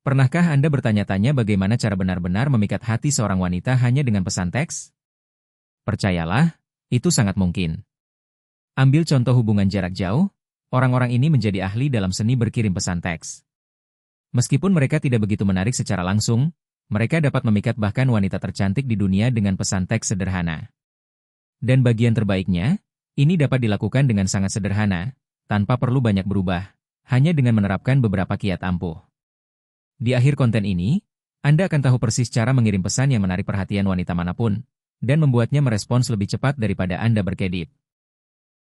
Pernahkah Anda bertanya-tanya bagaimana cara benar-benar memikat hati seorang wanita hanya dengan pesan teks? Percayalah, itu sangat mungkin. Ambil contoh hubungan jarak jauh, orang-orang ini menjadi ahli dalam seni berkirim pesan teks. Meskipun mereka tidak begitu menarik secara langsung, mereka dapat memikat bahkan wanita tercantik di dunia dengan pesan teks sederhana. Dan bagian terbaiknya, ini dapat dilakukan dengan sangat sederhana, tanpa perlu banyak berubah, hanya dengan menerapkan beberapa kiat ampuh. Di akhir konten ini, Anda akan tahu persis cara mengirim pesan yang menarik perhatian wanita manapun, dan membuatnya merespons lebih cepat daripada Anda berkedip.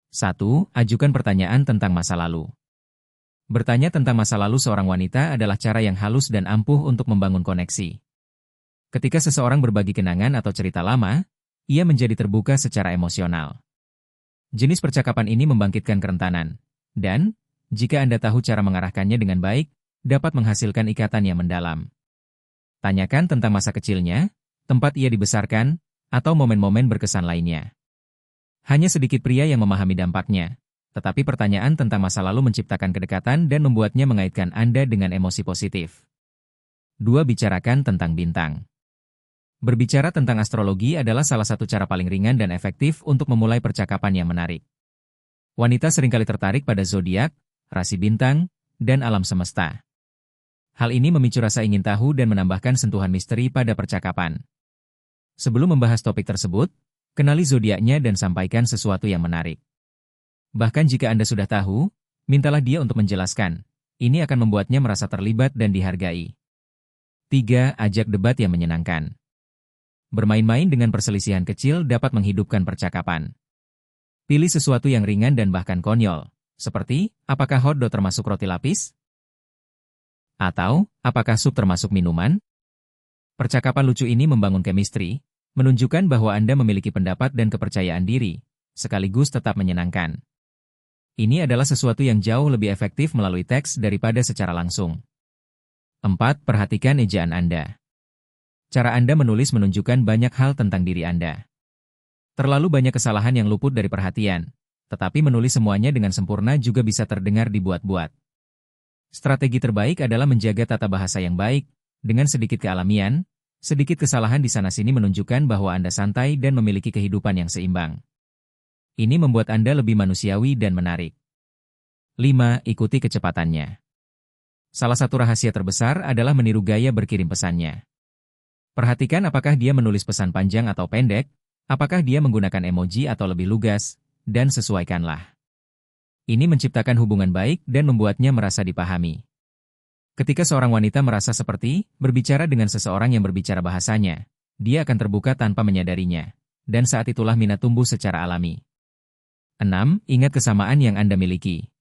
1. Ajukan pertanyaan tentang masa lalu. Bertanya tentang masa lalu seorang wanita adalah cara yang halus dan ampuh untuk membangun koneksi. Ketika seseorang berbagi kenangan atau cerita lama, ia menjadi terbuka secara emosional. Jenis percakapan ini membangkitkan kerentanan, dan, jika Anda tahu cara mengarahkannya dengan baik, dapat menghasilkan ikatan yang mendalam. Tanyakan tentang masa kecilnya, tempat ia dibesarkan, atau momen-momen berkesan lainnya. Hanya sedikit pria yang memahami dampaknya, tetapi pertanyaan tentang masa lalu menciptakan kedekatan dan membuatnya mengaitkan Anda dengan emosi positif. 2. Bicarakan tentang bintang. Berbicara tentang astrologi adalah salah satu cara paling ringan dan efektif untuk memulai percakapan yang menarik. Wanita seringkali tertarik pada zodiak, rasi bintang, dan alam semesta. Hal ini memicu rasa ingin tahu dan menambahkan sentuhan misteri pada percakapan. Sebelum membahas topik tersebut, kenali zodiaknya dan sampaikan sesuatu yang menarik. Bahkan jika Anda sudah tahu, mintalah dia untuk menjelaskan. Ini akan membuatnya merasa terlibat dan dihargai. 3. Ajak debat yang menyenangkan. Bermain-main dengan perselisihan kecil dapat menghidupkan percakapan. Pilih sesuatu yang ringan dan bahkan konyol, seperti, apakah hotdog termasuk roti lapis? Atau, apakah sup termasuk minuman? Percakapan lucu ini membangun chemistry, menunjukkan bahwa Anda memiliki pendapat dan kepercayaan diri, sekaligus tetap menyenangkan. Ini adalah sesuatu yang jauh lebih efektif melalui teks daripada secara langsung. 4. Perhatikan ejaan Anda. Cara Anda menulis menunjukkan banyak hal tentang diri Anda. Terlalu banyak kesalahan yang luput dari perhatian, tetapi menulis semuanya dengan sempurna juga bisa terdengar dibuat-buat. Strategi terbaik adalah menjaga tata bahasa yang baik, dengan sedikit kealamian, sedikit kesalahan di sana-sini menunjukkan bahwa Anda santai dan memiliki kehidupan yang seimbang. Ini membuat Anda lebih manusiawi dan menarik. 5. Ikuti kecepatannya. Salah satu rahasia terbesar adalah meniru gaya berkirim pesannya. Perhatikan apakah dia menulis pesan panjang atau pendek, apakah dia menggunakan emoji atau lebih lugas, dan sesuaikanlah. Ini menciptakan hubungan baik dan membuatnya merasa dipahami. Ketika seorang wanita merasa seperti berbicara dengan seseorang yang berbicara bahasanya, dia akan terbuka tanpa menyadarinya, dan saat itulah minat tumbuh secara alami. 6. Ingat kesamaan yang Anda miliki.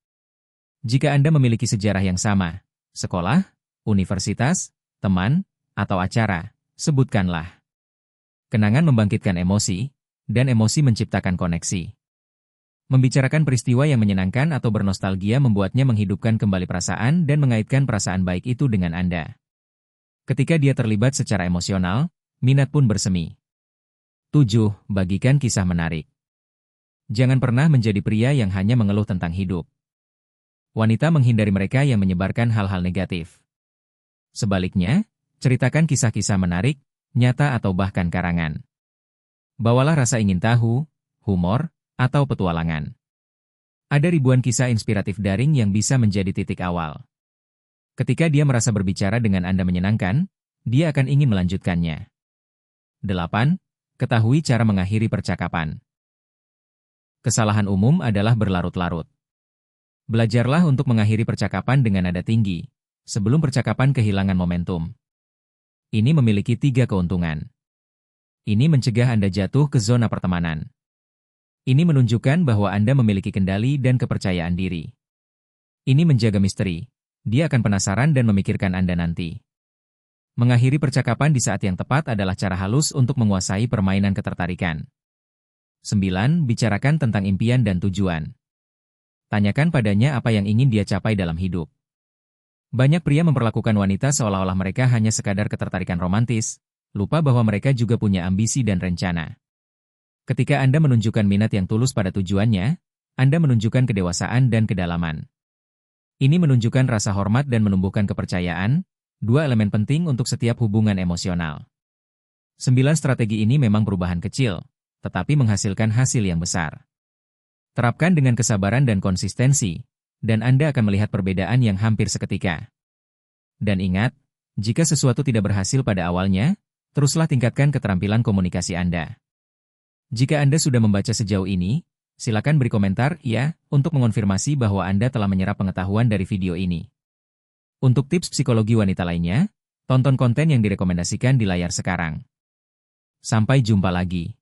Jika Anda memiliki sejarah yang sama, sekolah, universitas, teman, atau acara, sebutkanlah. Kenangan membangkitkan emosi, dan emosi menciptakan koneksi. Membicarakan peristiwa yang menyenangkan atau bernostalgia membuatnya menghidupkan kembali perasaan dan mengaitkan perasaan baik itu dengan Anda. Ketika dia terlibat secara emosional, minat pun bersemi. 7. Bagikan kisah menarik. Jangan pernah menjadi pria yang hanya mengeluh tentang hidup. Wanita menghindari mereka yang menyebarkan hal-hal negatif. Sebaliknya, ceritakan kisah-kisah menarik, nyata atau bahkan karangan. Bawalah rasa ingin tahu, humor, atau petualangan. Ada ribuan kisah inspiratif daring yang bisa menjadi titik awal. Ketika dia merasa berbicara dengan Anda menyenangkan, dia akan ingin melanjutkannya. 8. Ketahui cara mengakhiri percakapan. Kesalahan umum adalah berlarut-larut. Belajarlah untuk mengakhiri percakapan dengan nada tinggi, sebelum percakapan kehilangan momentum. Ini memiliki 3 keuntungan. Ini mencegah Anda jatuh ke zona pertemanan. Ini menunjukkan bahwa Anda memiliki kendali dan kepercayaan diri. Ini menjaga misteri. Dia akan penasaran dan memikirkan Anda nanti. Mengakhiri percakapan di saat yang tepat adalah cara halus untuk menguasai permainan ketertarikan. 9. Bicarakan tentang impian dan tujuan. Tanyakan padanya apa yang ingin dia capai dalam hidup. Banyak pria memperlakukan wanita seolah-olah mereka hanya sekadar ketertarikan romantis, lupa bahwa mereka juga punya ambisi dan rencana. Ketika Anda menunjukkan minat yang tulus pada tujuannya, Anda menunjukkan kedewasaan dan kedalaman. Ini menunjukkan rasa hormat dan menumbuhkan kepercayaan, 2 elemen penting untuk setiap hubungan emosional. 9 strategi ini memang perubahan kecil, tetapi menghasilkan hasil yang besar. Terapkan dengan kesabaran dan konsistensi, dan Anda akan melihat perbedaan yang hampir seketika. Dan ingat, jika sesuatu tidak berhasil pada awalnya, teruslah tingkatkan keterampilan komunikasi Anda. Jika Anda sudah membaca sejauh ini, silakan beri komentar "ya" untuk mengonfirmasi bahwa Anda telah menyerap pengetahuan dari video ini. Untuk tips psikologi wanita lainnya, tonton konten yang direkomendasikan di layar sekarang. Sampai jumpa lagi.